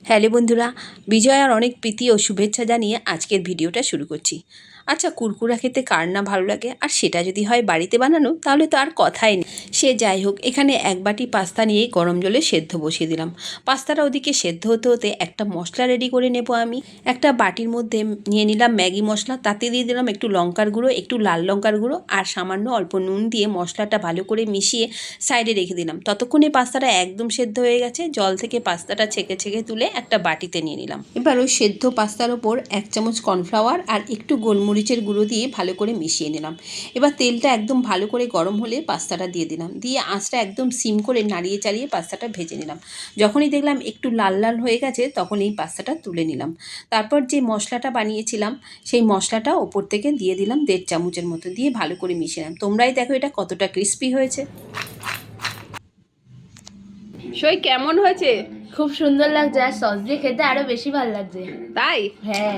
Hello বন্ধুরা, বিজয়ার অনেক প্রীতি ও শুভেচ্ছা জানিয়ে আজকের ভিডিওটা শুরু করছি। আচ্ছা, কুরকুরা খেতে কার না ভালো লাগে, আর সেটা যদি হয় বাড়িতে বানানো তাহলে তো আর কথাই নেই। সে যাই হোক, এখানে এক বাটি পাস্তা নিয়েই গরম জলে সেদ্ধ বসিয়ে দিলাম। পাস্তাটা ওদিকে সেদ্ধ হতে হতে একটা মশলা রেডি করে নেব আমি। একটা বাটির মধ্যে নিয়ে নিলাম ম্যাগি মশলা, তাতে দিয়ে দিলাম একটু লঙ্কার গুঁড়ো, একটু লাল লঙ্কার গুঁড়ো আর সামান্য অল্প নুন দিয়ে মশলাটা ভালো করে মিশিয়ে সাইডে রেখে দিলাম। ততক্ষণে পাস্তাটা একদম সেদ্ধ হয়ে গেছে। জল থেকে পাস্তাটা ছেঁকে ছেঁকে তুলে একটা বাটিতে নিয়ে নিলাম। এবার ওই সেদ্ধ পাস্তার ওপর 1 চামচ কর্নফ্লাওয়ার আর একটু গোলমরিচের গুঁড়ো দিয়ে ভালো করে মিশিয়ে নিলাম। এবার তেলটা একদম ভালো করে গরম হলে পাস্তাটা দিয়ে দিলাম, দিয়ে আঁচটা একদম সিম করে নাড়িয়ে চাড়িয়ে পাস্তাটা ভেজে নিলাম। যখনই দেখলাম একটু লাল লাল হয়ে গেছে তখন এই পাস্তাটা তুলে নিলাম। তারপর যে মশলাটা বানিয়েছিলাম সেই মশলাটা ওপর থেকে দিয়ে দিলাম 1.5 চামচের মতো, দিয়ে ভালো করে মিশিয়ে নিলাম। তোমরাই দেখো এটা কতটা ক্রিস্পি হয়েছে। সই কেমন হয়েছে? খুব সুন্দর লাগছে, আর সস দিয়ে খেতে আরো বেশি ভালো লাগছে। তাই? হ্যাঁ।